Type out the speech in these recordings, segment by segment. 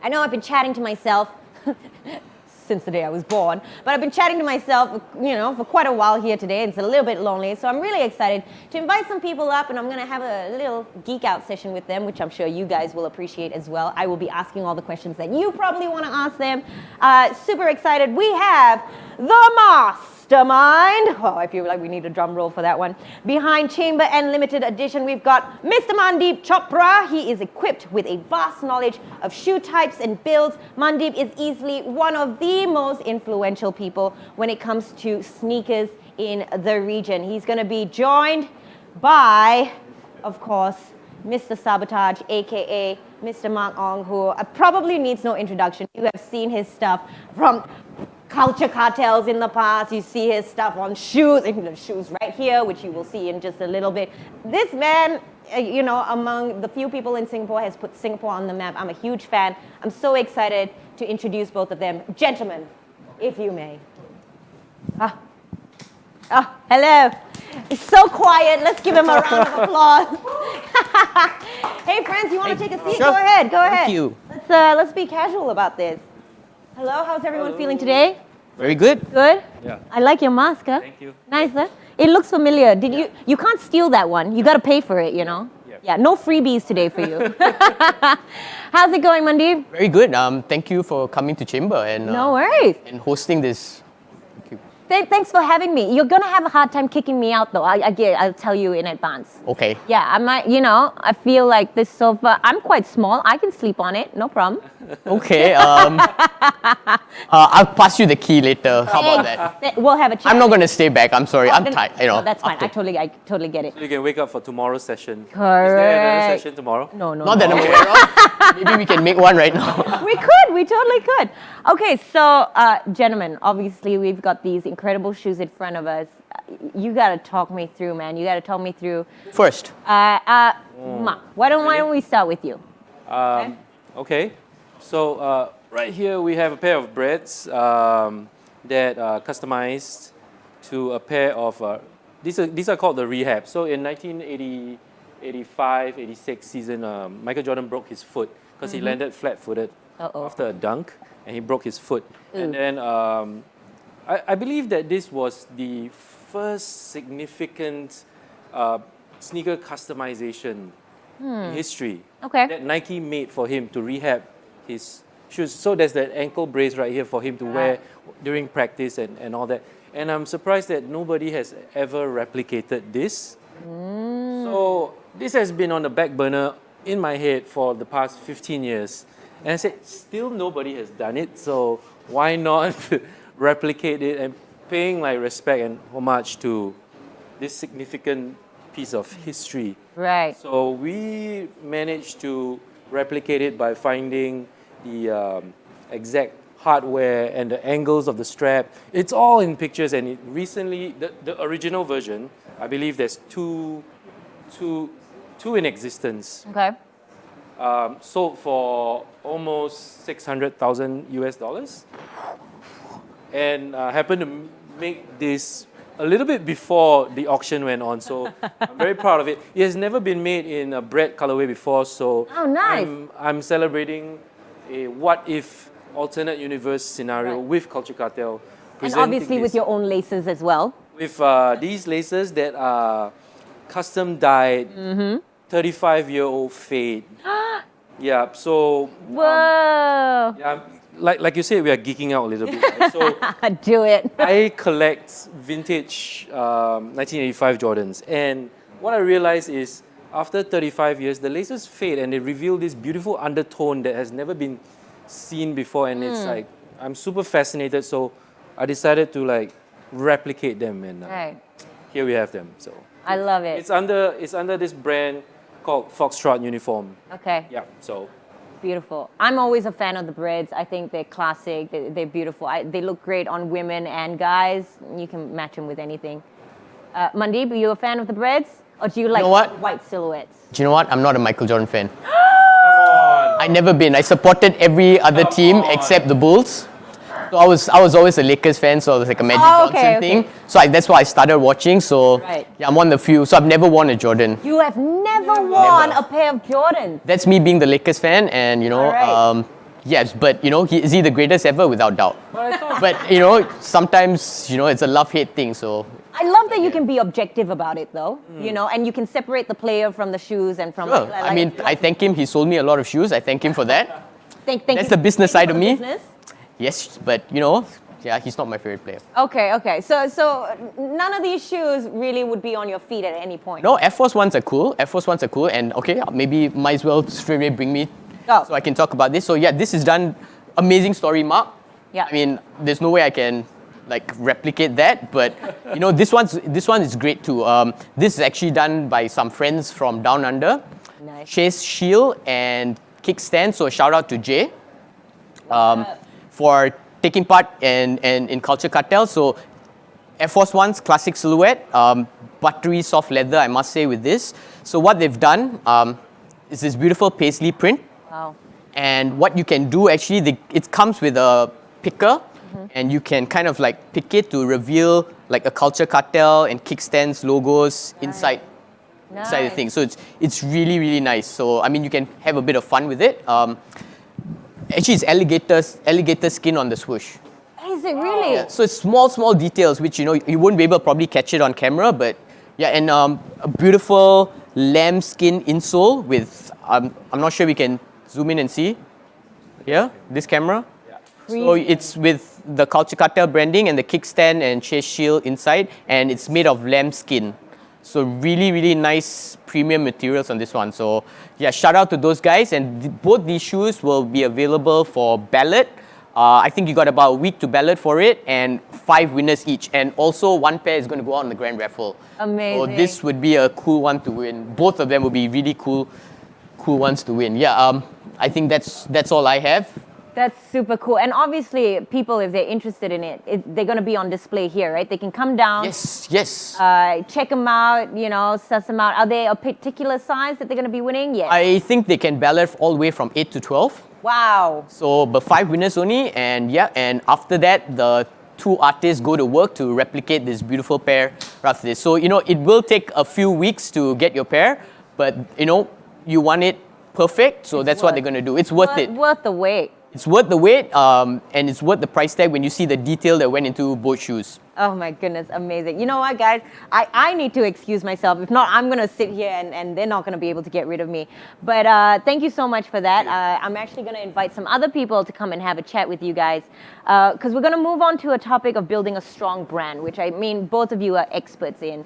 I know I've been chatting to myself since the day I was born, but I've been chatting to myself, for quite a while here today. It's a little bit lonely, so I'm really excited to invite some people up, and I'm going to have a little geek out session with them, which I'm sure you guys will appreciate as well. I will be asking all the questions that you probably want to ask them. Super excited. We have the mastermind. Oh, I feel like we need a drum roll for that one. Behind Chamber and Limited Edition, we've got Mr. Mandeep Chopra. He is equipped with a vast knowledge of shoe types and builds. Mandeep is easily one of the most influential people when it comes to sneakers in the region. He's going to be joined by, of course, Mr. Sabotage, aka Mr. Mark Ong, who probably needs no introduction. You have seen his stuff from Culture Cartels in the past. You see his stuff on shoes, and the shoes right here, which you will see in just a little bit. This man, among the few people in Singapore, has put Singapore on the map. I'm a huge fan. I'm so excited to introduce both of them. Gentlemen, if you may. Hello. It's so quiet. Let's give him a round of applause. Hey, friends, you want to take a seat? Sure. Go ahead. Thank you. Let's be casual about this. Hello, how's everyone feeling today? Very good. Good? Yeah. I like your mask, huh? Thank you. Nice, huh? It looks familiar. You can't steal that one. You got to pay for it, Yeah, no freebies today for you. How's it going, Mandeep? Very good. Thank you for coming to Chamber and No worries. and hosting this. Thank you. Thanks for having me. You're gonna have a hard time kicking me out, though. I'll tell you in advance. Okay. Yeah, I might. I feel like this sofa. I'm quite small. I can sleep on it. No problem. Okay. I'll pass you the key later. How about that? We'll have a chat. I'm not gonna stay back. I'm sorry. I'm Then- tired. No, that's fine. after- I totally get it. So you can wake up for tomorrow's session. Is there Correct. another session tomorrow? No. Not that I'm aware of. Maybe we can make one right now. We totally could. Okay, so gentlemen, obviously we've got these incredible shoes in front of us. You gotta talk me through, man. You gotta talk me through. First. Ma, why don't we start with you? Okay. So right here we have a pair of breads that are customized to a pair of, these are called the Rehab. So in 1980, 85, 86 season, Michael Jordan broke his foot because he landed flat-footed after a dunk, and he broke his foot. And then I believe that this was the first significant sneaker customization in history Okay. that Nike made for him to rehab his shoes. So there's that ankle brace right here for him to wear during practice and all that. And I'm surprised that nobody has ever replicated this. So this has been on the back burner in my head for the past 15 years. And I said, still nobody has done it, so why not replicate it and paying like respect and homage to this significant piece of history. Right. So we managed to replicate it by finding the exact hardware and the angles of the strap. It's all in pictures, and recently, the original version, I believe there's two in existence. Okay. Sold for almost $600,000 US, and happened to make this a little bit before the auction went on. So I'm very proud of it. It has never been made in a bread colorway before, so Oh, nice. I'm celebrating a what if alternate universe scenario Right. with Culture Cartel. And presenting obviously with this your own laces as well. with these laces that are custom dyed, 35-year-old fade. Yeah, so Whoa. yeah, like you said, we are geeking out a little bit. Right? So Do it. I collect vintage 1985 Jordans, and what I realized is after 35 years, the laces fade and they reveal this beautiful undertone that has never been seen before, and it's like I'm super fascinated. So I decided to like replicate them, and Right. here we have them. So I love it. it's under this brand called Foxtrot Uniform. Okay. Yeah, so Beautiful. I'm always a fan of the breads. I think they're classic. They're beautiful. They look great on women and guys. You can match them with anything. Mandeep, are you a fan of the breads? Or do you like know what? white silhouettes? Do you know what? I'm not a Michael Jordan fan. I never been. I supported every other team except the Bulls. So I was always a Lakers fan, so it was like a Magic Oh, okay, Johnson thing. okay. So that's why I started watching. So Right. yeah, I'm one of the few. So I've never worn a Jordan. You have never worn a pair of Jordans. That's me being the Lakers fan, and you know, Alright. Yes, but is he the greatest ever? Without doubt. But I thought But sometimes it's a love-hate thing. So I love that you can be objective about it, though. And you can separate the player from the shoes and from. sure. I mean, I thank him. He sold me a lot of shoes. I thank him for that. thank that's you- the business thank you side for of the me. business. Yes, but yeah, he's not my favorite player. Okay. So none of these shoes really would be on your feet at any point. No, Air Force Ones are cool. Air Force Ones are cool, and okay, maybe might as well straight away bring me Oh. so I can talk about this. So yeah, this is done. Amazing story, Mark. Yeah. I mean, there's no way I can replicate that, but this one is great too. This is actually done by some friends from Down Under, Nice. Chase Shield and Kickstand. So shout out to Jay for taking part in Culture Cartel. So Air Force One's classic silhouette, buttery soft leather, I must say, with this. So what they've done is this beautiful paisley print. Wow. And what you can do actually, it comes with a picker, and you can kind of pick it to reveal a Culture Cartel and Kickstand's logos inside the thing. So it's really, really nice. So I mean, you can have a bit of fun with it. Actually, it's alligator skin on the swoosh. Is it really? Yeah, so it's small details which you won't be able to probably catch it on camera, but yeah, and a beautiful lamb skin insole with I'm not sure we can zoom in and see here, this camera. So it's with the Culture Cartel branding and the kickstand and Chase Shield inside, and it's made of lamb skin. So really, really nice premium materials on this one. So yeah, shout out to those guys, and both these shoes will be available for ballot. I think you got about a week to ballot for it, and 5 winners each. And also 1 pair is going to go out in the grand raffle. Amazing. So this would be a cool one to win. Both of them would be really cool ones to win. Yeah, I think that's all I have. That's super cool. And obviously, people, if they're interested in it, they're going to be on display here, right? They can come down. Yes. Check them out, suss them out. Are they a particular size that they're going to be winning? Yes. I think they can ballot all the way from 8 to 12. Wow. So, but 5 winners only, and yeah, and after that, the 2 artists go to work to replicate this beautiful pair after this. So, it will take a few weeks to get your pair, but you want it perfect, so that's what they're going to do. It's worth it. Worth the wait. It's worth the wait, and it's worth the price tag when you see the detail that went into both shoes. Oh my goodness, amazing. You know what, guys? I need to excuse myself. If not, I'm going to sit here and they're not going to be able to get rid of me. But thank you so much for that. I'm actually going to invite some other people to come and have a chat with you guys, because we're going to move on to a topic of building a strong brand, which I mean both of you are experts in.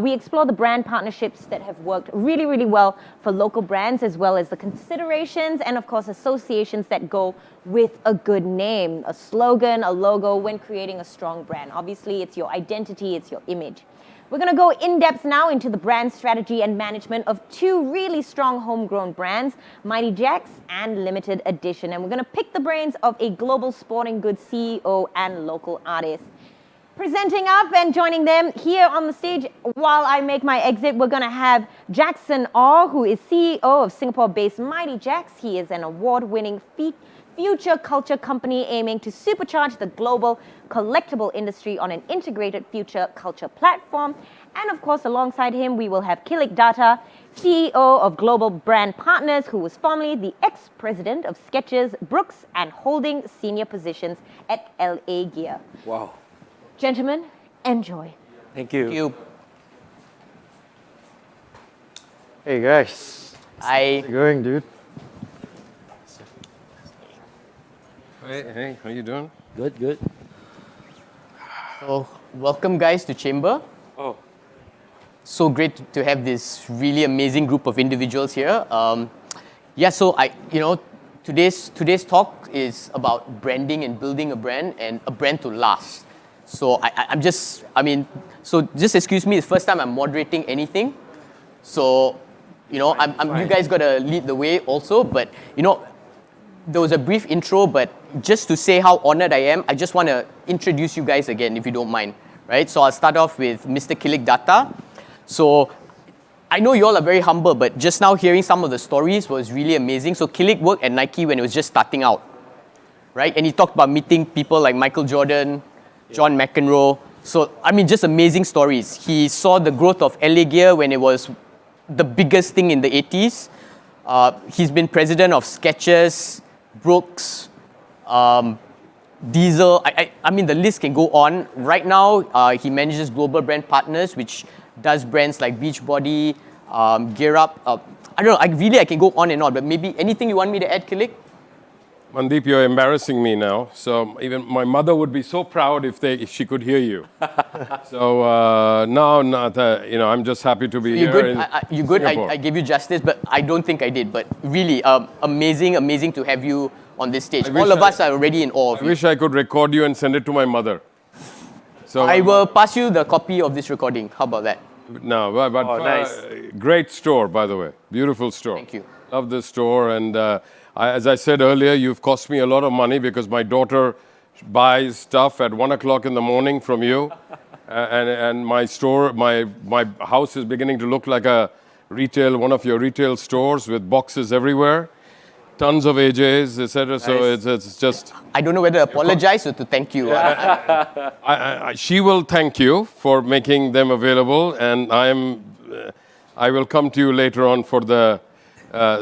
We explore the brand partnerships that have worked really, really well for local brands, as well as the considerations and, of course, associations that go with a good name, a slogan, a logo when creating a strong brand. Obviously, it's your identity, it's your image. We're going to go in depth now into the brand strategy and management of 2 really strong homegrown brands, Mighty Jacks and Limited Edition. And we're going to pick the brains of a global sporting goods CEO and local artist. Presenting up and joining them here on the stage while I make my exit, we're going to have Jackson Orr, who is CEO of Singapore-based Mighty Jacks. He is an award-winning future culture company aiming to supercharge the global collectible industry on an integrated future culture platform. And of course, alongside him, we will have Kilik Datta, CEO of Global Brand Partners, who was formerly the ex-president of Skechers, Brooks, and holding senior positions at LA Gear. wow. Gentlemen, enjoy. Thank you. You, Hey guys, I how's it going, dude? Hey, how you doing? Good. so welcome guys to Chamber. Oh, So great to have this really amazing group of individuals here. Yeah, so today's talk is about branding and building a brand and a brand to last. So just excuse me, it's the first time I'm moderating anything. So, Fine. you guys gotta lead the way also, but there was a brief intro, but just to say how honored I am, I just want to introduce you guys again, if you don't mind, right? So I'll start off with Mr. Kilik Datta. So I know you all are very humble, but just now hearing some of the stories was really amazing. So Kilik worked at Nike when it was just starting out, right? And he talked about meeting people like Michael Jordan, John McEnroe. So, just amazing stories. He saw the growth of LA Gear when it was the biggest thing in the 80s. He's been president of Skechers, Brooks, Diesel. I mean, the list can go on. Right now, he manages global brand partners, which does brands like Beachbody, Gear Up. I don't know. I can go on and on. But maybe anything you want me to add, Kilik? Mandeep, you're embarrassing me now. So even my mother would be so proud if she could hear you. So now, I'm just happy to be You here. good? You good? Singapore. I gave you justice, but I don't think I did. But really, amazing to have you on this stage. All of us are already in awe of I you. wish I could record you and send it to my mother. So I will pass you the copy of this recording. How about that? No, but Oh, nice. Great store, by the way. Beautiful store. Thank you. Love this store. And as I said earlier, you've cost me a lot of money because my daughter buys stuff at 1 o'clock in the morning from you. And my store, my house is beginning to look like one of your retail stores with boxes everywhere. Tons of AJs, etc. So it's just... I don't know whether to apologize or to thank you. She will thank you for making them available, and I will come to you later on for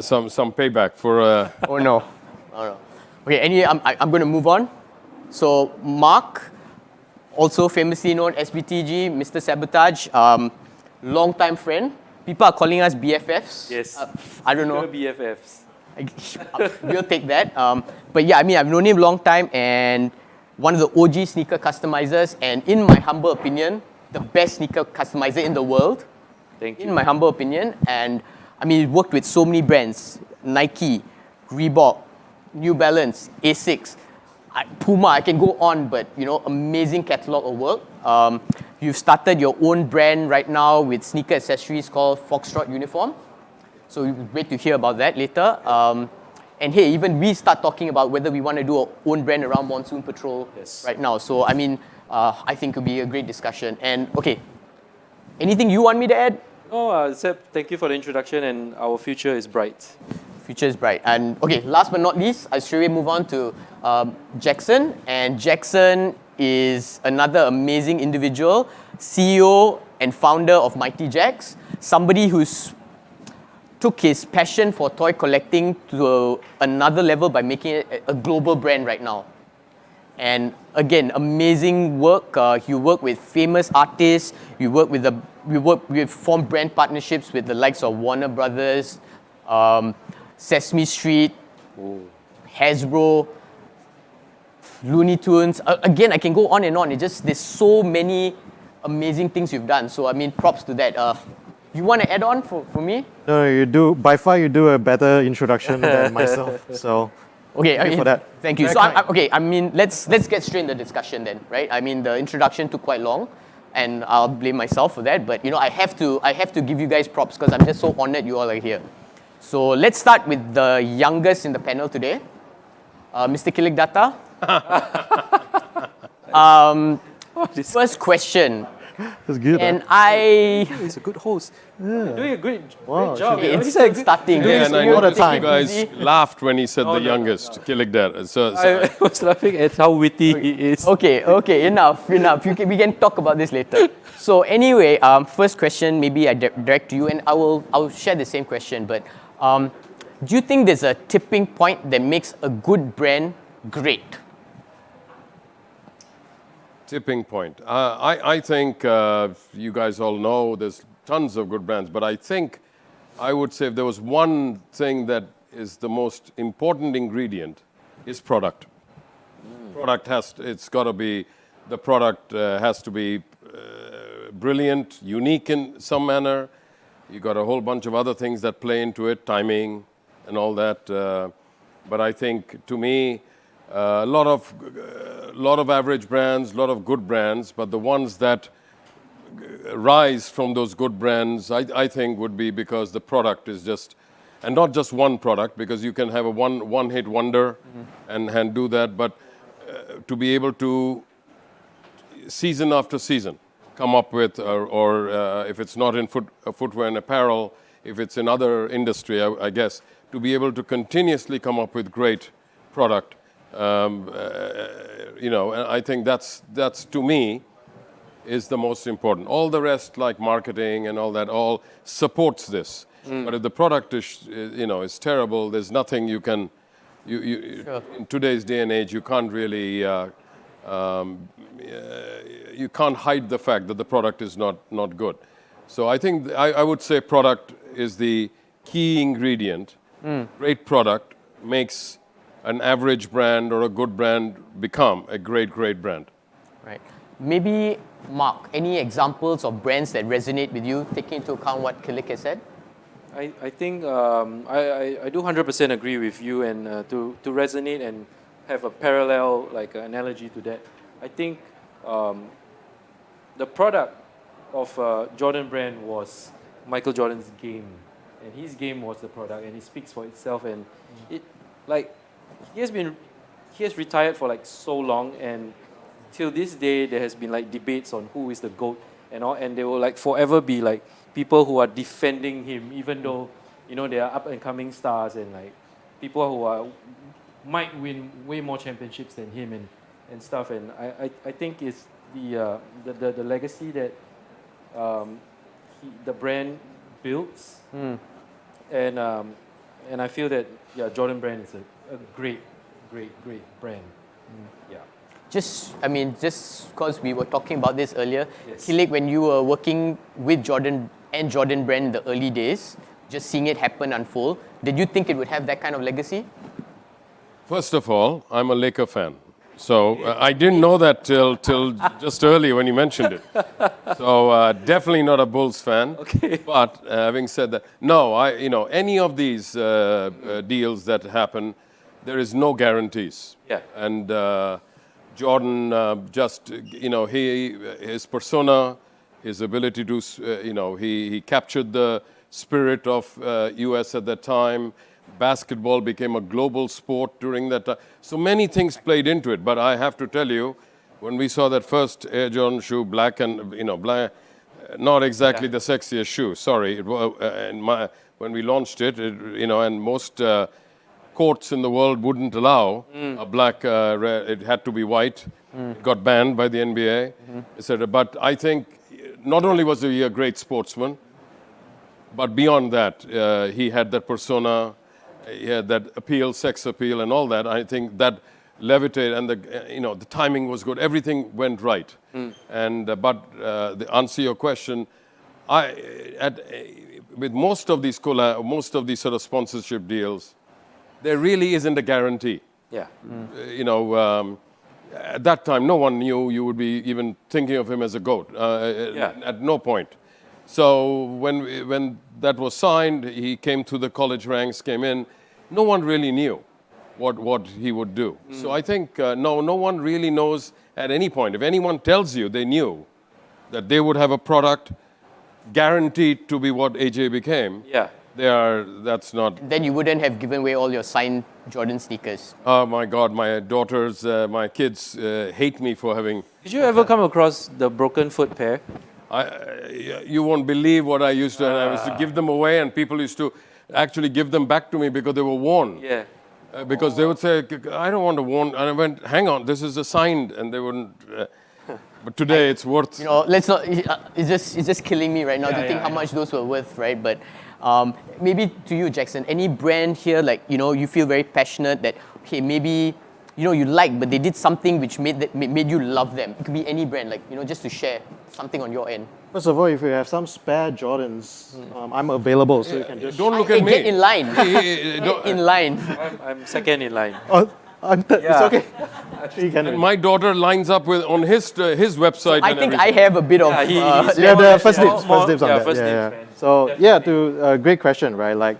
some payback for. Oh no. Okay, I'm going to move on. So Mark, also famously known as SBTG, Mr. Sabotage, long-time friend. People are calling us BFFs. Yes. I don't know. Sugar BFFs. We'll take that. But yeah, I mean, I've known him a long time and one of the OG sneaker customizers, and in my humble opinion, the best sneaker customizer in the world. Thank you. In my humble opinion. And I mean, he's worked with so many brands: Nike, Reebok, New Balance, Asics, Puma. I can go on, but amazing catalog of work. You've started your own brand right now with sneaker accessories called Foxtrot Uniform. So great to hear about that later. And hey, even we start talking about whether we want to do our own brand around Monsoon Patrol right now. So I mean, I think it'll be a great discussion. And okay, anything you want me to add? No, Seb, thank you for the introduction, and our future is bright. Future is bright. And okay, last but not least, I straight away move on to Jackson. And Jackson is another amazing individual, CEO and founder of Mighty Jacks, somebody who's took his passion for toy collecting to another level by making it a global brand right now. And again, amazing work. You work with famous artists. We formed brand partnerships with the likes of Warner Brothers, Sesame Street, Hasbro, Looney Tunes. Again, I can go on and on. There's so many amazing things you've done. So I mean, props to that. You want to add on for me? No, you do. By far, you do a better introduction than myself. So, Okay, thank you for that. Thank you. Very So, kind. I mean, let's get straight in the discussion then, right? I mean, the introduction took quite long, and I'll blame myself for that. But I have to give you guys props because I'm just so honored you all are here. So let's start with the youngest in the panel today, Mr. Kilik Datta. First question, That's good. and He's a good host. You're doing a great Wow, job. Okay, it's He's like, starting. Yeah, and I All the noticed time. you guys laughed when he said the no, youngest, Kilik that. So I was laughing at how witty he is. Okay, enough. We can talk about this later. So anyway, first question, maybe I direct to you, and I'll share the same question. But do you think there's a tipping point that makes a good brand great? tipping point. I think you guys all know there's tons of good brands, but I would say if there was one thing that is the most important ingredient is product. The product has to be brilliant, unique in some manner. You got a whole bunch of other things that play into it, timing and all that. But I think to me, a lot of average brands, a lot of good brands, but the ones that rise from those good brands, I think would be because the product is just, and not just one product, because you can have a one-hit wonder and do that, but to be able to season after season come up with, or if it's not in footwear and apparel, if it's in other industry, I guess, to be able to continuously come up with great product. And I think that's to me is the most important. All the rest, like marketing and all that, all supports this. But if the product is terrible, there's nothing you can in today's day and age, you can't really, you can't hide the fact that the product is not good. So I think I would say product is the key ingredient. Great product makes an average brand or a good brand become a great brand. Right. Maybe, Mark, any examples of brands that resonate with you, taking into account what Kilik has said? I think I do 100% agree with you, and to resonate and have a parallel analogy to that, I think the product of Jordan Brand was Michael Jordan's game, and his game was the product, and it speaks for itself. And he has retired for so long, and till this day there has been debates on who is the GOAT and all, and there will forever be people who are defending him, even though they are up and coming stars, and people who might win way more championships than him and stuff. And I think it's the legacy that the brand builds, and I feel that Jordan Brand is a great brand. Yeah. Just because we were talking about this earlier, Yes. Kilik, when you were working with Jordan and Jordan Brand in the early days, just seeing it happen unfold, did you think it would have that kind of legacy? First of all, I'm a Laker fan. So I didn't know that till just earlier when you mentioned it. So definitely not a Bulls fan. Okay. But having said that, no, any of these deals that happen, there is no guarantees. Yeah. And Jordan his persona, his ability to, he captured the spirit of US at that time. Basketball became a global sport during that time. So many things played into it. But I have to tell you, when we saw that first Air Jordan shoe, black and, black, not exactly the sexiest shoe, sorry. When we launched it, and most courts in the world wouldn't allow a black, it had to be white. It got banned by the NBA, etc. But I think not only was he a great sportsman, but beyond that, he had that persona, he had that appeal, sex appeal, and all that. I think that levitated, and the timing was good. Everything went right. And to answer your question, with most of these sort of sponsorship deals, there really isn't a guarantee. Yeah. At that time, no one knew you would be even thinking of him as a GOAT. At no point. So when that was signed, he came through the college ranks, came in. No one really knew what he would do. So I think no one really knows at any point. If anyone tells you they knew that they would have a product guaranteed to be what AJ became, that's not. Then you wouldn't have given away all your signed Jordan sneakers. Oh my God, my daughters, my kids hate me for having. Did you ever come across the broken foot pair? You won't believe what I used to. I used to give them away, and people used to actually give them back to me because they were worn. Yeah. Because they would say, I don't want to worn. And I went, hang on, this is a signed. And they wouldn't. But today it's worth. Let's not. It's just killing me right now to think how much those were worth, right? But maybe to you, Jackson, any brand here, you feel very passionate that, okay, maybe you like, but they did something which made you love them. It could be any brand, just to share something on your end. First of all, if you have some spare Jordans, I'm available, so you can just. Don't look at me. Get in line. Get in line. I'm second in line. Oh, I'm third. Yeah. It's okay. You can. And my daughter lines up on his website. I and think everything. I have a bit of. he's Yeah, the first Small- dibs on yeah, that. first Yeah, dibs, yeah. man. So Definitely. great question, right?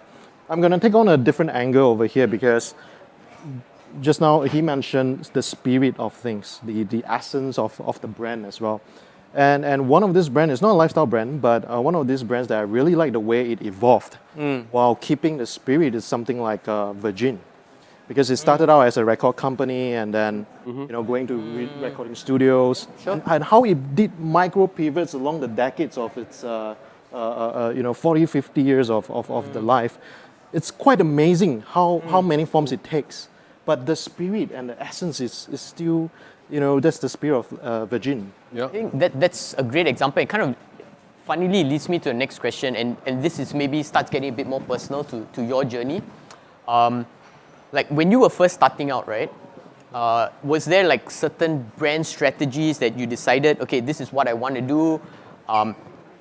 I'm gonna take on a different angle over here because just now he mentioned the spirit of things, the essence of the brand as well. And one of this brand is not a lifestyle brand, but one of these brands that I really like the way it evolved while keeping the spirit is something like Virgin. Because it started out as a record company and then going to recording studios, and how it did micro pivots along the decades of its 40, 50 years of the life. It's quite amazing how many forms it takes. But the spirit and the essence is still, that's the spirit of Virgin. Yeah. I think that's a great example. It kind of funnily leads me to the next question, and this is maybe starts getting a bit more personal to your journey. like when you were first starting out, right? Was there like certain brand strategies that you decided, okay, this is what I want to do,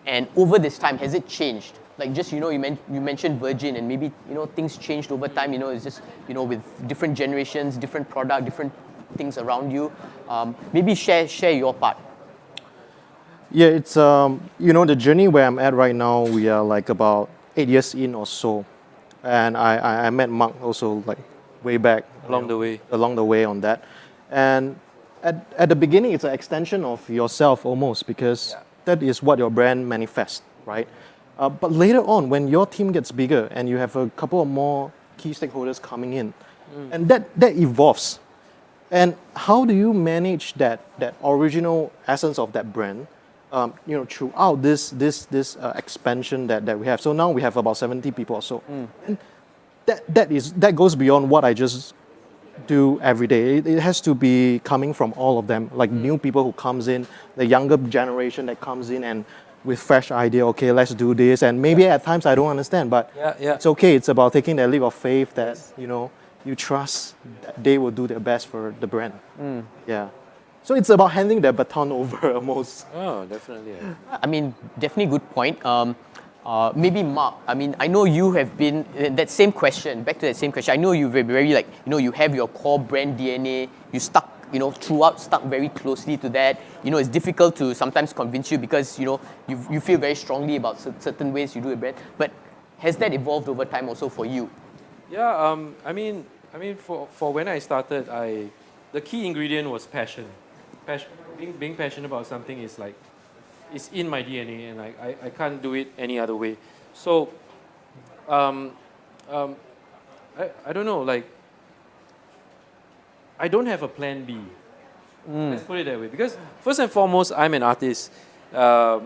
and over this time, has it changed? Like just you mentioned Virgin, and maybe things changed over time. It's just with different generations, different product, different things around you. Maybe share your part. Yeah, it's the journey where I'm at right now. We are like about 8 years in or so, and I met Mark also like way back Along the way. along the way on that, and at the beginning it's an extension of yourself almost because that is what your brand manifests, right? But later on, when your team gets bigger and you have a couple of more key stakeholders coming in, and that evolves. And how do you manage that original essence of that brand, throughout this expansion that we have? So now we have about 70 people or so, and that goes beyond what I just do every day. It has to be coming from all of them, like new people who comes in, the younger generation that comes in and with fresh idea. Okay, let's do this, and maybe at times I don't understand, but it's okay. It's about taking that leap of faith that you trust that they will do their best for the brand. Yeah. So it's about handing the baton over almost. Oh, definitely. Yeah. I mean, definitely good point. Maybe Mark, I mean, I know you have been, that same question, back to that same question, I know you're very like, you have your core brand DNA, you stuck very closely to that. It's difficult to sometimes convince you because, you feel very strongly about certain ways you do a brand. But has that evolved over time also for you? Yeah, I mean, for when I started, the key ingredient was passion. Being passionate about something is like, it's in my DNA, and I can't do it any other way. So, I don't know, like, I don't have a plan B. Let's put it that way. Because first and foremost, I'm an artist, a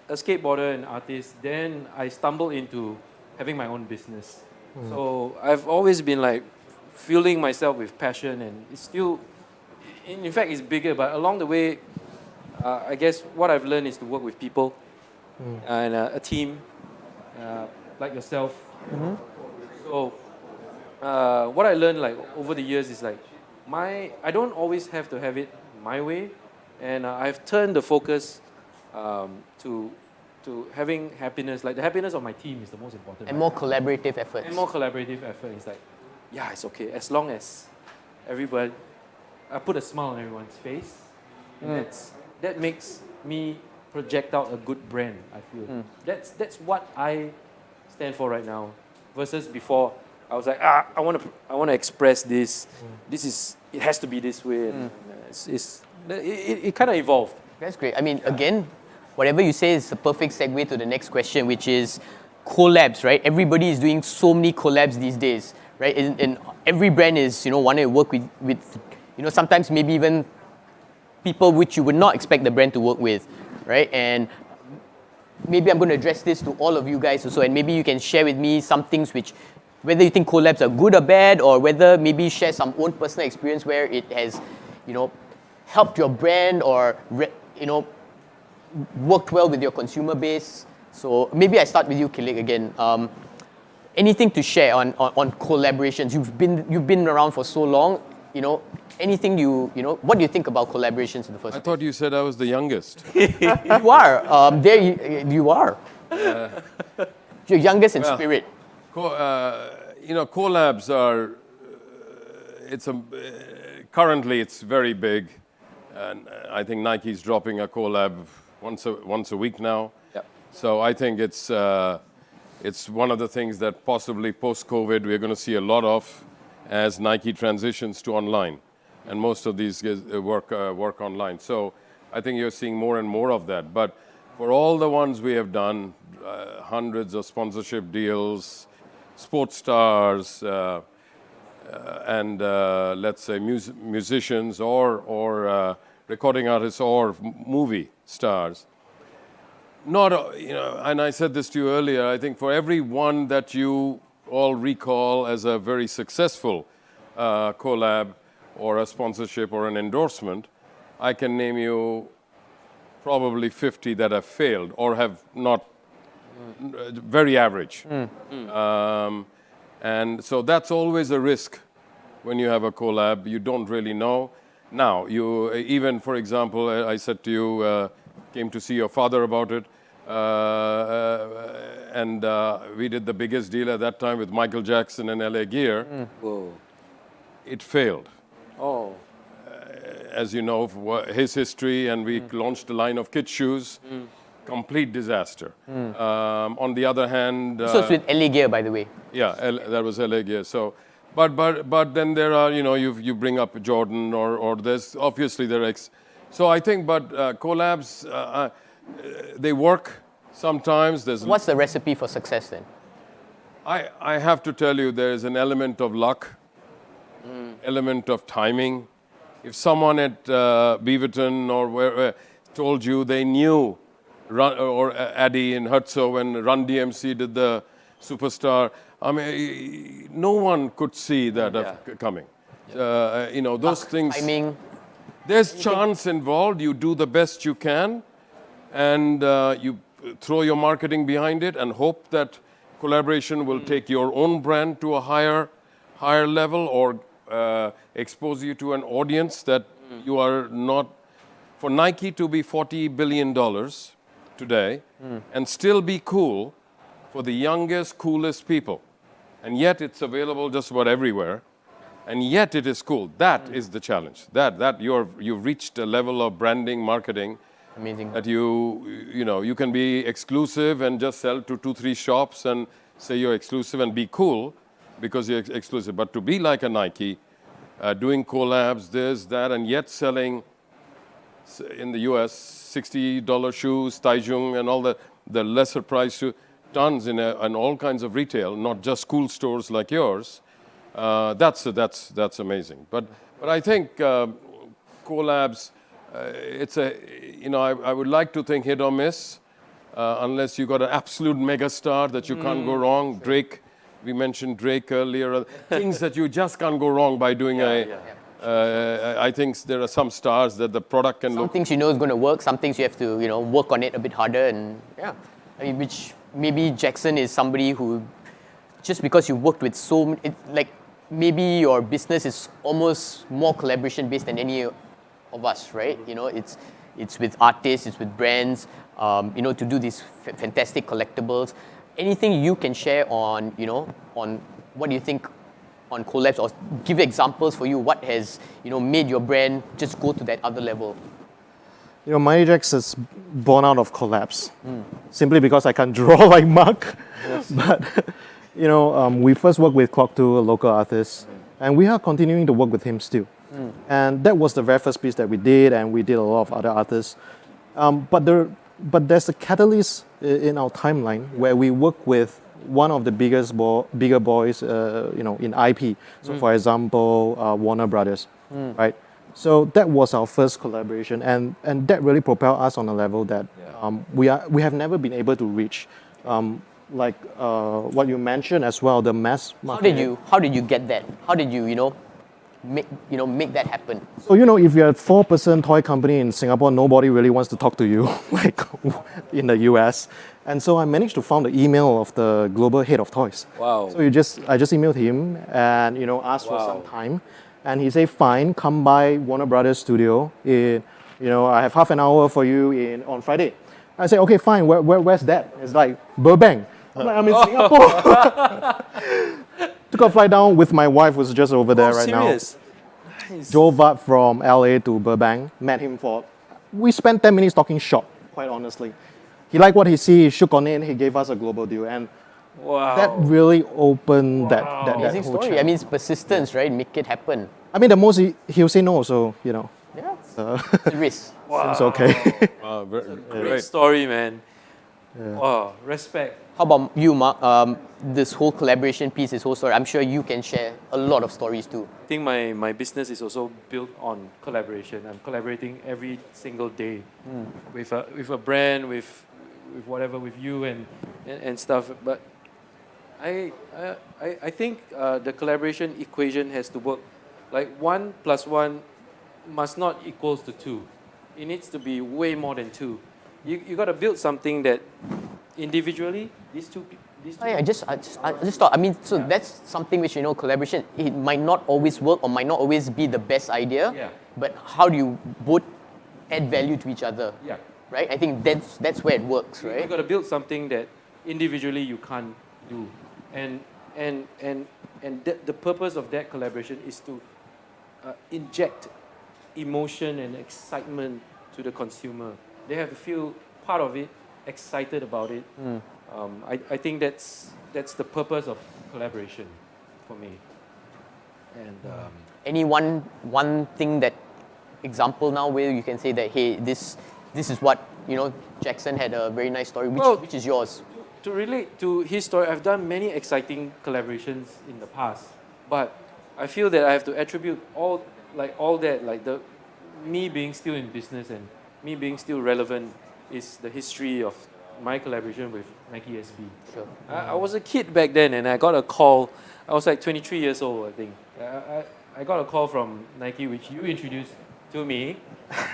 skateboarder and artist. Then I stumbled into having my own business. So I've always been like fueling myself with passion, and it's still, in fact, it's bigger. But along the way, I guess what I've learned is to work with people and a team like yourself. So what I learned like over the years is like I don't always have to have it my way, and I've turned the focus to having happiness. Like the happiness of my team is the most important. And more collaborative efforts. And more collaborative effort. It's like, yeah, it's okay as long as everybody, I put a smile on everyone's face. And that makes me project out a good brand, I feel. That's what I stand for right now. Versus before, I was like, I want to express this. It has to be this way. And, it kind of evolved. That's great. I mean, again, whatever you say is a perfect segue to the next question, which is collabs, right? Everybody is doing so many collabs these days, right? And every brand is, wanting to work with sometimes maybe even people which you would not expect the brand to work with, right? And maybe I'm going to address this to all of you guys also, and maybe you can share with me some things which, whether you think collabs are good or bad, or whether maybe share some own personal experience where it has, helped your brand or, worked well with your consumer base. So maybe I start with you, Kilik, again. Anything to share on collaborations? You've been around for so long, anything what do you think about collaborations in the first I thought you said I was the youngest. You are. You are. You're youngest in spirit. Collabs are, currently it's very big. And I think Nike's dropping a collab once a week now. Yep. So I think it's one of the things that possibly post-COVID we're going to see a lot of as Nike transitions to online. And most of these guys work online. So I think you're seeing more and more of that. But for all the ones we have done, hundreds of sponsorship deals, sports stars, and let's say musicians or recording artists or movie stars. And I said this to you earlier, I think for every one that you all recall as a very successful collab or a sponsorship or an endorsement, I can name you probably 50 that have failed or have not, very average. And so that's always a risk when you have a collab. You don't really know. Now, you even, for example, I said to you, came to see your father about it, and we did the biggest deal at that time with Michael Jackson and LA Gear. Whoa. It failed. Oh. As you know, his history, and we launched a line of kids' shoes. Complete disaster. On the other hand, So it's with LA Gear, by the way. yeah, that was LA Gear. So, but then there are, you know, you bring up Jordan or there's obviously there are. So I think, but collabs, they work sometimes. There's What's the recipe for success then? I have to tell you, there is an element of luck, element of timing. If someone at Beaverton or where told you they knew, or Addy in Herzo when Run DMC did the Superstar, I mean, no one could see that coming. You know, those things. Timing. There's chance involved. You do the best you can, and you throw your marketing behind it, and hope that collaboration will take your own brand to a higher level, or expose you to an audience that you are not. For Nike to be $40 billion today and still be cool for the youngest, coolest people, and yet it's available just about everywhere, and yet it is cool. That is the challenge. That you've reached a level of branding, marketing. Amazing. That you know, you can be exclusive and just sell to 2-3 shops and say you're exclusive and be cool because you're exclusive. But to be like a Nike, doing collabs, this, that, and yet selling in the US $60 shoes, Taichung, and all the lesser price shoes, tons in all kinds of retail, not just cool stores like yours. That's amazing. But I think collabs. It's a, you know, I would like to think hit or miss, unless you got an absolute mega star that you can't go wrong. Drake, we mentioned Drake earlier. Things that you just can't go wrong by doing I think there are some stars that the product can Some look. things you know is going to work. Some things you have to, you know, work on it a bit harder. And yeah, I mean, which maybe Jackson is somebody who, just because you worked with so many, like maybe your business is almost more collaboration based than any of us, right? You know, it's with artists, it's with brands, you know, to do these fantastic collectibles. Anything you can share on, you know, on what do you think on collabs, or give examples for you, what has, you know, made your brand just go to that other level? You know, Mighty Jacks is born out of collapse, simply because I can't draw like Mark. But, you know, we first worked with Clock 2, a local artist, and we are continuing to work with him still. And that was the very first piece that we did, and we did a lot of other artists. But there's a catalyst in our timeline where we work with one of the bigger boys, you know, in IP. So, for example, Warner Brothers, right? So that was our first collaboration, and that really propelled us on a level that we have never been able to reach. Like what you mentioned as well, the mass market. How did you get that? How did you, make that happen? So, you know, if you're a 4-person toy company in Singapore, nobody really wants to talk to you, like in the US. And so I managed to find the email of the global head of toys. Wow. So I just emailed him and, you know, asked for some time. And he said, fine, come by Warner Brothers studio. I have half an hour for you on Friday. I said, okay, fine, where's that? It's like, Burbank. I'm like, I'm in Singapore. Took a flight down with my wife, who's just over there right serious? now. Nice. Drove up from LA to Burbank, met him we spent 10 minutes talking shop, quite honestly. He liked what he see, he shook on it, and he gave us a global deal. And Wow. that really opened that Amazing whole story. channel. I mean, it's persistence, right? Make it happen. I mean, the most he'll say no, so, you know, Yeah, it's a risk. it's okay. Great story, man. Wow, respect. How about you, Mark? This whole collaboration piece, this whole story, I'm sure you can share a lot of stories too. I think my business is also built on collaboration. I'm collaborating every single day with a brand, with whatever, with you and stuff. But I think the collaboration equation has to work. Like 1 + 1 must not equals to 2. It needs to be way more than 2. You got to build something that individually these Oh, yeah, I just thought. I mean, so that's something which collaboration. It might not always work or might not always be the best idea. Yeah. But how do you both add value to each other? Yeah. Right. I think that's where it works, You right? got to build something that individually you can't do, and the purpose of that collaboration is to inject emotion and excitement to the consumer. They have to feel part of it, excited about it. I think that's the purpose of collaboration for me. And Any one thing that example now where you can say that, hey, this is what Jackson had a very nice story, which is yours. to relate to his story, I've done many exciting collaborations in the past, but I feel that I have to attribute all that, like me being still in business and me being still relevant, is the history of my collaboration with Nike SB. Sure. I was a kid back then, and I got a call. I was like 23 years old, I think. I got a call from Nike, which you introduced to me.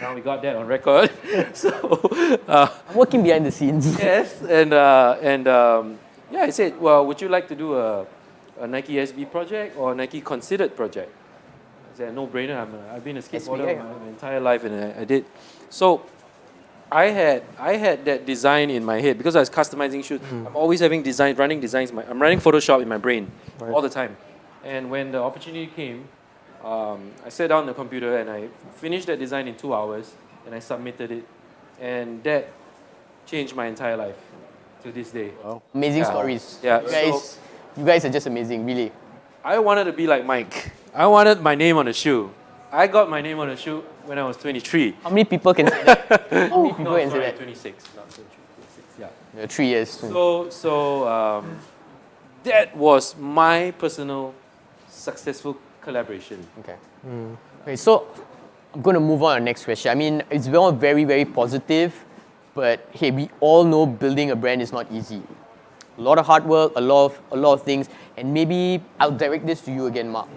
Now we got that on record. So I'm working behind the scenes. yes, and yeah, I said, well, would you like to do a Nike SB project or a Nike considered project? I said, no-brainer. I've been a skateboarder SB, my entire life, and I did. So I had that design in my head because I was customizing shoes. I'm always having running designs. I'm running Photoshop in my brain all the time. And when the opportunity came, I sat down on the computer and I finished that design in 2 hours and I submitted it. And that changed my entire life to this day. Amazing Yeah. stories. Yeah, You guys are just amazing, really. I wanted to be like Mike. I wanted my name on the shoe. I got my name on the shoe when I was 23. How many people can say that? How many people No, can say sorry, that? 26, not 23, 26, yeah. 3 years. So that was my personal successful collaboration. Okay. Okay, so I'm going to move on to the next question. I mean, it's all very, very positive, but hey, we all know building a brand is not easy. A lot of hard work, a lot of things, and maybe I'll direct this to you again, Mark.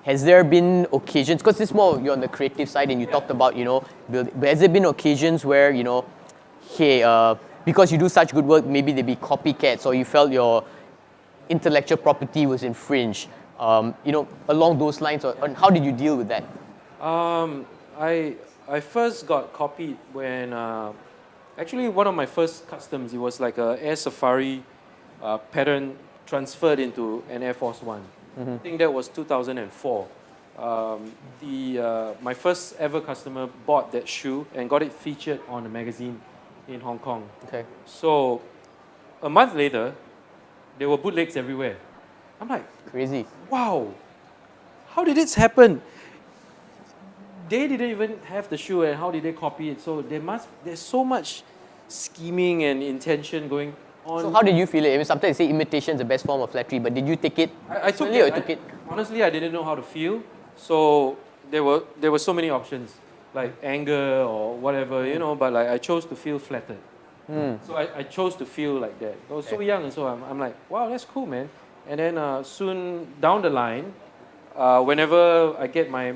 Has there been occasions, because this is more you're on the creative side, and you talked about but has there been occasions where hey, because you do such good work, maybe there be copycats, or you felt your intellectual property was infringed? Along those lines, and how did you deal with that? I first got copied when actually one of my first customs, it was like a Air Safari pattern transferred into an Air Force One. I think that was 2004. My first ever customer bought that shoe and got it featured on a magazine in Hong Kong. Okay. So a month later, there were bootlegs everywhere. I'm like, Crazy. wow, how did this happen? They didn't even have the shoe, and how did they copy it? So there's so much scheming and intention going on. So how did you feel it? I mean, sometimes they say imitation is the best form of flattery, but did you take it? I took personally, or it. you took it? Honestly, I didn't know how to feel. So there were so many options, like anger or whatever, but like I chose to feel flattered. So I chose to feel like that. I was so young, and so I'm like, wow, that's cool, man. And then soon down the line, whenever I get my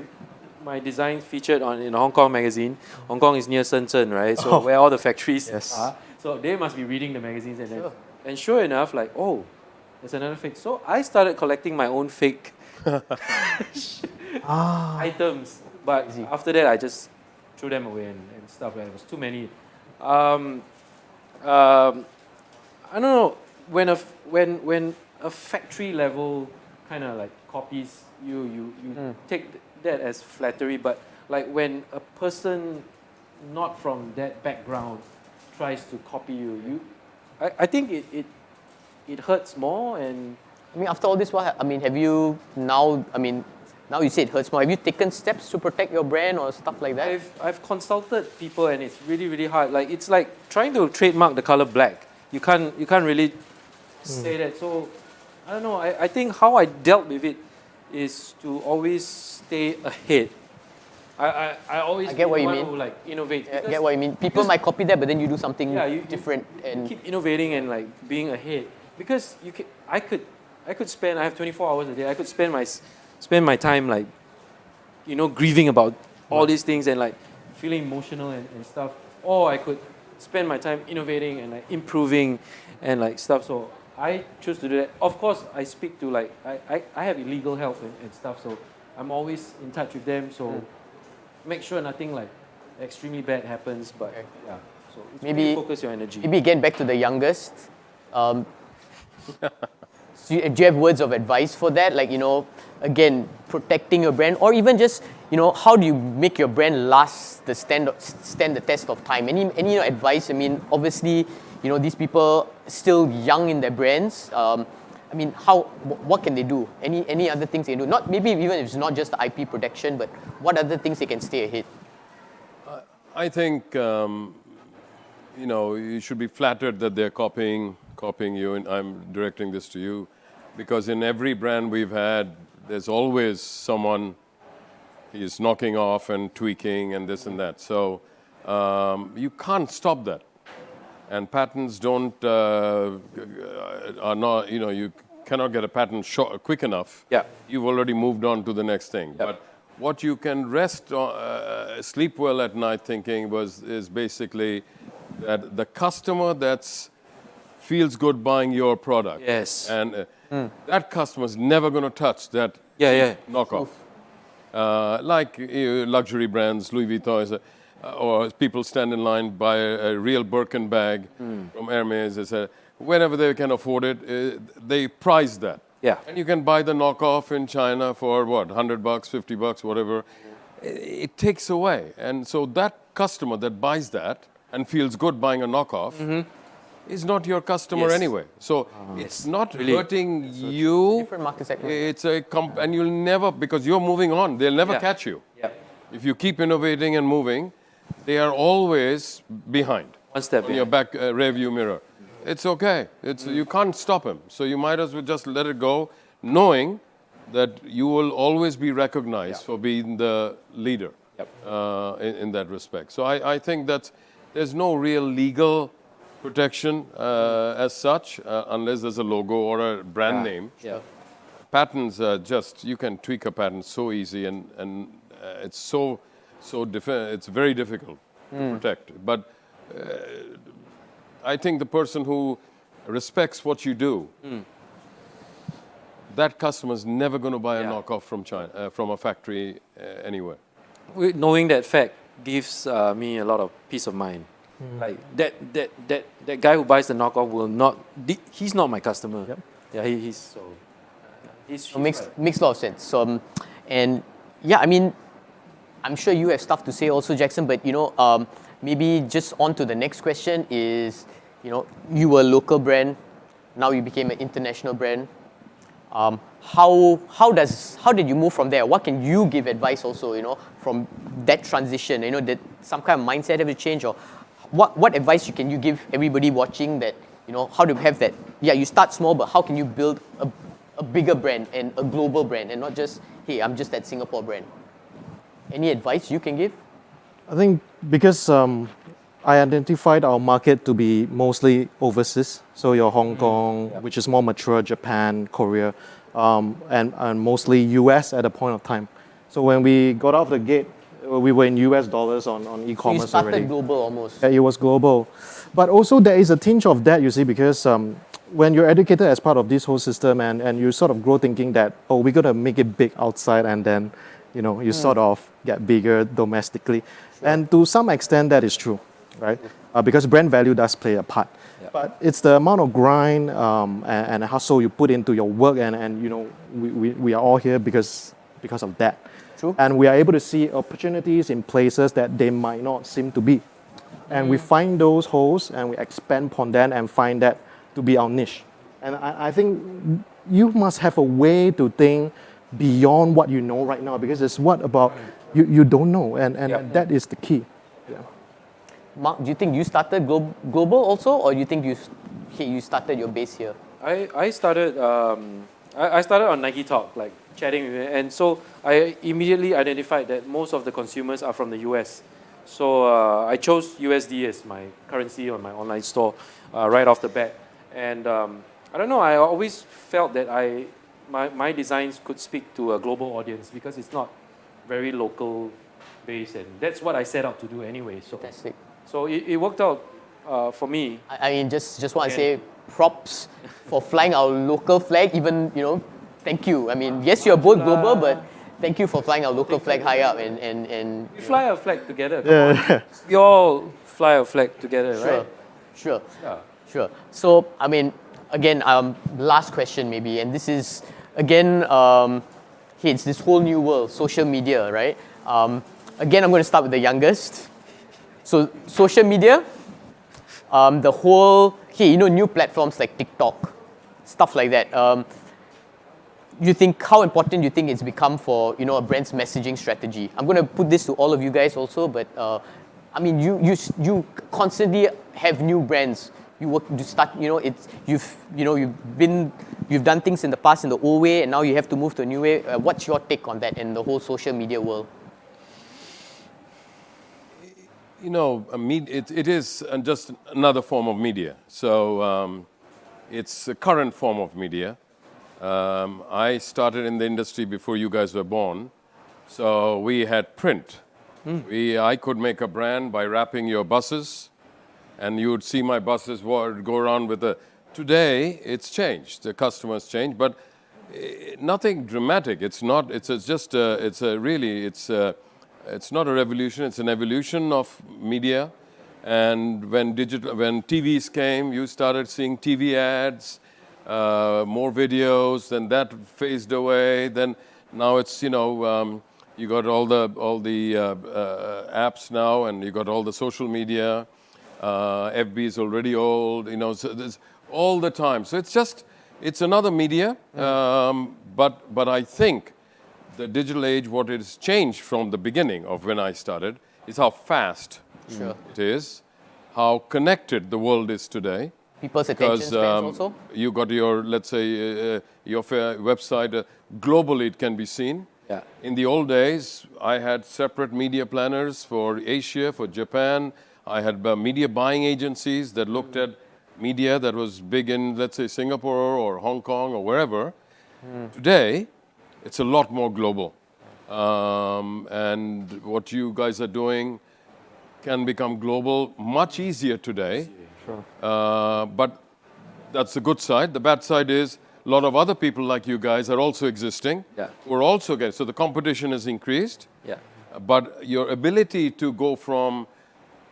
design featured in a Hong Kong magazine, Hong Kong is near Shenzhen, right? So where all the factories are. So they must be reading the magazines, and sure enough, like, oh, there's another fake. So I started collecting my own fake items. But after that, I just threw them away and stuff. It was too many. I don't know, when a factory level kind of like copies you take that as flattery, but like when a person not from that background tries to copy I think it hurts more. And I mean, after all this, have you now? I mean, now you say it hurts more. Have you taken steps to protect your brand or stuff like that? I've consulted people, and it's really, really hard. Like, it's like trying to trademark the color black. You can't really say that. So I don't know. I think how I dealt with it is to always stay ahead. I always I get what you want mean. to like innovate. I get what you mean. People might copy that, but then you do something different. And keep innovating and like being ahead, because I could spend. I have 24 hours a day. I could spend my time like, grieving about all these things and like feeling emotional and stuff. Or I could spend my time innovating and like improving and like stuff. So I choose to do that. Of course, I speak to like I have illegal help and stuff, so I'm always in touch with them. So make sure nothing like extremely bad happens. But yeah, so it's Maybe- really focus your energy. Maybe again back to the youngest. So do you have words of advice for that? Like, again, protecting your brand, or even just, how do you make your brand last stand the test of time? Any advice? I mean, obviously, these people still young in their brands. I mean, what can they do? Any other things they can do? Not maybe even if it's not just the IP protection, but what other things they can stay ahead? I think you should be flattered that they're copying you, and I'm directing this to you, because in every brand we've had, there's always someone is knocking off and tweaking and this and that. So you can't stop that, and patents are not. You cannot get a patent quick enough. Yeah. You've already moved on to the next thing. Yeah. But what you can sleep well at night thinking is basically that the customer feels good buying your product. Yes. And that customer is never going to touch that Yeah. knockoff. Like luxury brands, Louis Vuitton, or people stand in line, buy a real Birkin bag from Hermes. Whenever they can afford it, they price that. Yeah. And you can buy the knockoff in China for what, $100, $50, whatever. It takes away. And so that customer that buys that and feels good buying a knockoff is not your customer Yes. anyway. So it's not Really. hurting you. Different market segment. It's and you'll never, because you're moving on, they'll never Yeah. catch you. Yeah. If you keep innovating and moving, they are always behind One step in your back rear view mirror. It's okay. You can't stop him. So you might as well just let it go, knowing that you will always be recognized for being the leader Yep. in that respect. So I think that there's no real legal protection as such, unless there's a logo or a brand name. Yeah. Patents are you can tweak a patent so easy, and it's it's very difficult to protect. But I think the person who respects what you do, that customer is never going to buy a Yeah. knockoff from China, from a factory anywhere. Knowing that fact gives me a lot of peace of mind. Like that guy who buys the knockoff will not. He's not my customer. Yep. Yeah, he's so. He's So makes a lot of sense. So, and yeah, I mean, I'm sure you have stuff to say also, Jackson. But maybe just on to the next question is, you were a local brand, now you became an international brand. How did you move from there? What can you give advice also, from that transition? Did some kind of mindset have to change, or what advice can you give everybody watching that, how to have that? Yeah, you start small, but how can you build a bigger brand and a global brand, and not just, hey, I'm just that Singapore brand? Any advice you can give? I think because I identified our market to be mostly overseas, so your Hong Kong, which is more mature, Japan, Korea, and mostly US at a point of time. So when we got out of the gate, we were in US dollars on So you e-commerce started already. global almost. Yeah, it was global. But also there is a tinge of that, you see, because when you're educated as part of this whole system and you sort of grow thinking that, oh, we're going to make it big outside, and then, you sort of get bigger domestically. And to some extent that is true, right? Because brand value does play a part. Yeah. But it's the amount of grind and hustle you put into your work, and we are all here because of that. True. And we are able to see opportunities in places that they might not seem to be. And we find those holes and we expand upon them and find that to be our niche. And I think you must have a way to think beyond what you know right now, because it's what about you don't know, and Yep. that is the key. Mark, do you think you started global also, or do you think you started your base here? I started on Nike Talk, like chatting with him, and so I immediately identified that most of the consumers are from the US. So I chose USD as my currency on my online store right off the bat. And I don't know, I always felt that my designs could speak to a global audience because it's not very local based, and that's what I set out to do anyway. So Fantastic. it worked out for me. I mean, just want to Okay. say props for flying our local flag. Even, you know, thank you. I mean, yes, you're both global, but thank you for flying our local flag high up and We fly our flag together. Come on. We all fly our flag together, right? Sure. Yeah. Sure. So, I mean, again, last question maybe, and this is, again, hey, it's this whole new world, social media, right? Again, I'm going to start with the youngest. So, social media, the whole, hey, you know, new platforms like TikTok, stuff like that. You think, how important do you think it's become for, you know, a brand's messaging strategy? I'm going to put this to all of you guys also, but I mean, you constantly have new brands. You start, you know, you've done things in the past in the old way, and now you have to move to a new way. What's your take on that in the whole social media world? You know, it is just another form of media. So it's a current form of media. I started in the industry before you guys were born. So we had print. I could make a brand by wrapping your buses, and you would see my buses go around with a... Today, it's changed. The customers changed, but nothing dramatic. It's not. It's not a revolution. It's an evolution of media. And when TVs came, you started seeing TV ads, more videos. Then that phased away. Then now it's, you know, you got all the apps now, and you got all the social media. FB is already old, you know. So there's all the time. So it's another media. But I think the digital age, what it has changed from the beginning of when I started, is how fast it is, how connected the world is today. People's attention spans also? You got your, let's say, your website, globally it can be seen. Yeah. In the old days, I had separate media planners for Asia, for Japan. I had media buying agencies that looked at media that was big in, let's say, Singapore or Hong Kong or wherever. Today, it's a lot more global. And what you guys are doing can become global much easier today. Sure. But that's the good side. The bad side is a lot of other people like you guys are also existing. Yeah. We're also getting, so the competition has increased. Yeah. But your ability to go from,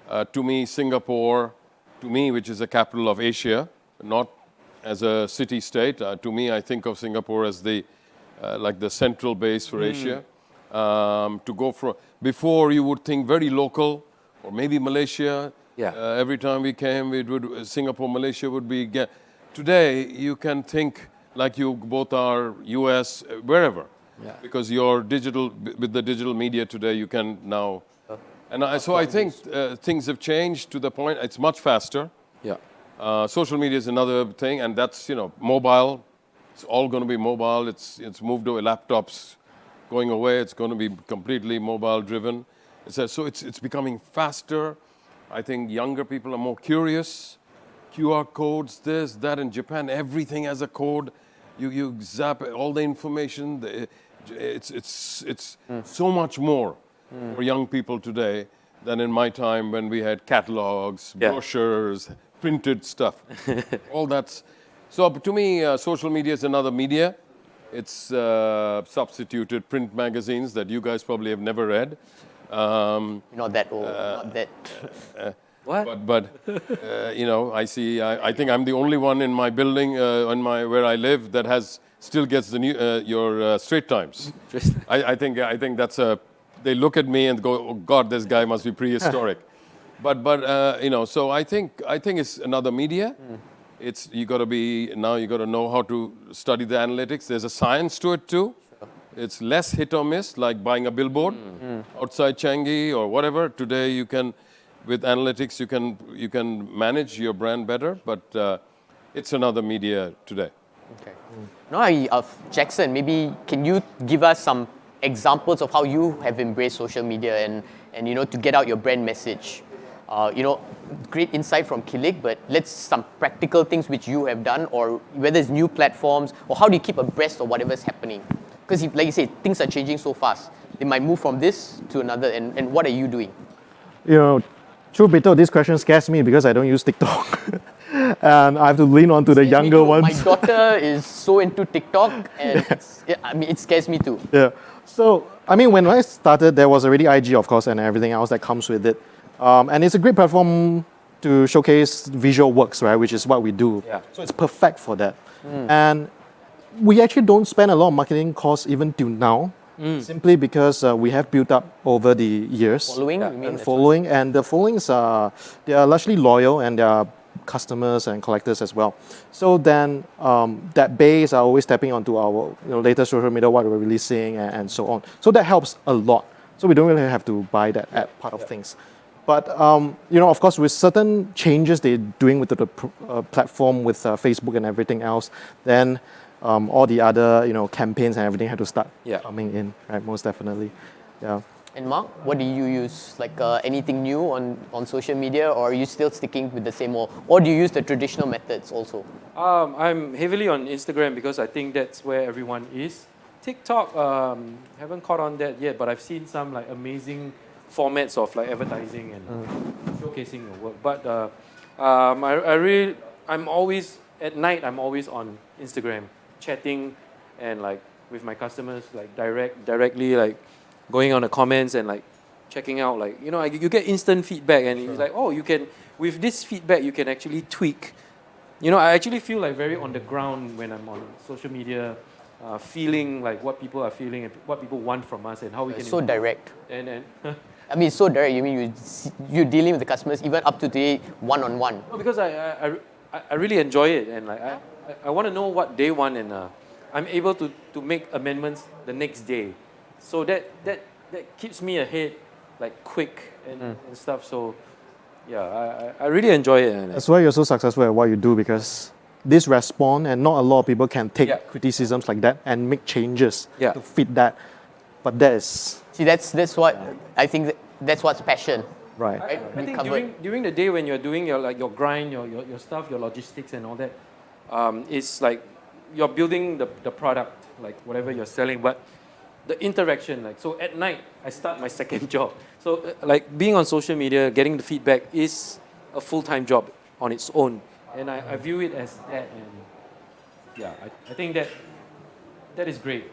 to me, Singapore, to me, which is the capital of Asia, not as a city-state. To me, I think of Singapore as the, like the central base for Asia. To go from, before you would think very local, or maybe Malaysia. Yeah. Every time we came, Singapore, Malaysia would be. Today, you can think like you both are US, wherever. Yeah. Because you're digital, with the digital media today, you can now. And so I think things have changed to the point, it's much faster. Yeah. Social media is another thing, and that's, you know, mobile. It's all going to be mobile. It's moved away. Laptops going away. It's going to be completely mobile driven. So it's becoming faster. I think younger people are more curious. QR codes, this, that. In Japan, everything has a code. You zap all the information. It's so much more for young people today than in my time when we had catalogs, brochures, printed stuff. All that's. So to me, social media is another media. It's substituted print magazines that you guys probably have never read. Not that old, not that. What? But you know, I see. I think I'm the only one in my building, where I live, that still gets the your Straits Times. I think that's a. They look at me and go, "Oh God, this guy must be prehistoric." but you know, so I think it's another media. It's you got to know how to study the analytics. There's a science to it too. It's less hit or miss, like buying a billboard outside Changi or whatever. Today you can, with analytics, you can manage your brand better. But it's another media today. Okay. Now, Jackson, maybe can you give us some examples of how you have embraced social media and you know, to get out your brand message? You know, great insight from Kilik, but some practical things which you have done, or whether it's new platforms, or how do you keep abreast of whatever's happening? Because, like you say, things are changing so fast. They might move from this to another, and what are you doing? You know, truth be told, this question scares me because I don't use TikTok. and I have to lean on to the Scares me younger too. ones. My daughter is so into TikTok, and I mean, it scares me too. Yeah. So, I mean, when I started, there was already IG, of course, and everything else that comes with it. And it's a great platform to showcase visual works, right? Which is what we do. Yeah. So it's perfect for that. And we actually don't spend a lot of marketing costs even till now, simply because we have built up over the years. Following, you mean? And That's following, and the followings are, they are largely loyal and they are customers and collectors as well. So then that base are always tapping onto our latest social media, what we're releasing and so on. So that helps a lot. So we don't really have to buy that ad part of things. But of course, with certain changes they're doing with the platform, with Facebook and everything else, then all the other campaigns and everything have to start coming in, right? Most definitely, yeah. And Mark, what do you use? Like anything new on social media, or are you still sticking with the same old? Or do you use the traditional methods also? I'm heavily on Instagram because I think that's where everyone is. TikTok, haven't caught on that yet, but I've seen some like amazing formats of like advertising and showcasing your work. But I'm always at night. I'm always on Instagram, chatting and like with my customers, like directly like going on the comments and like checking out like you get instant feedback and it's like, oh, you can with this feedback you can actually tweak. I actually feel like very on the ground when I'm on social media, feeling like what people are feeling and what people want from us and how we can So improve. direct. And I mean, it's so direct. You mean you're dealing with the customers even up to today, one-on-one. no, because I really enjoy it and like I want to know what they want and I'm able to make amendments the next day, so that keeps me ahead like quick and stuff. So yeah, I really enjoy it. And That's why you're so successful at what you do, because this respond and not a lot of people can take Yeah. criticisms like that and make changes Yeah. to fit that. But that is See, that's what I think. That's what's passion. right. Right? I We think covered. during the day when you're doing your grind, your stuff, your logistics and all that, it's like you're building the product, like whatever you're selling, but the interaction, like so at night I start my second job. So like being on social media, getting the feedback is a full-time job on its own, and I view it as that. And yeah, I think that is great.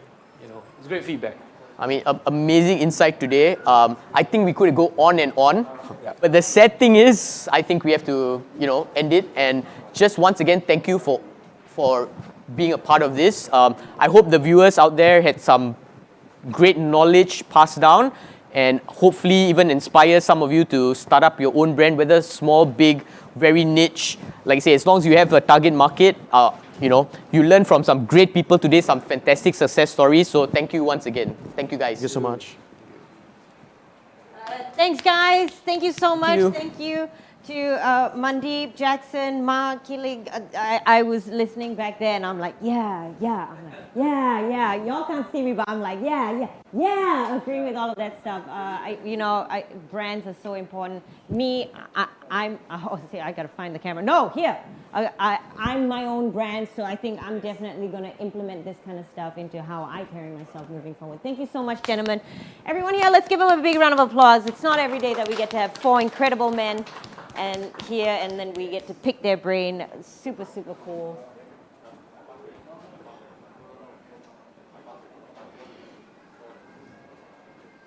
It's great feedback. I mean, amazing insight today. I think we could go on and on, but the sad thing is, I think we have to, end it. And just once again, thank you for being a part of this. I hope the viewers out there had some great knowledge passed down, and hopefully even inspire some of you to start up your own brand, whether small, big, very niche. Like I say, as long as you have a target market, you learn from some great people today, some fantastic success stories. So thank you once again. Thank you, guys. Thank you so much. Thanks, guys. Thank you so much. you. Thank you to Mandeep, Jackson, Mark, Kilig. I was listening back there and I'm like, yeah. I'm like, yeah. Y'all can't see me, but I'm like, yeah. Agreeing with all of that stuff. Brands are so important. Me, I gotta find the camera. No, here. I'm my own brand, so I think I'm definitely going to implement this kind of stuff into how I carry myself moving forward. Thank you so much, gentlemen. Everyone here, let's give them a big round of applause. It's not every day that we get to have 4 incredible men and then we get to pick their brain. Super, super cool.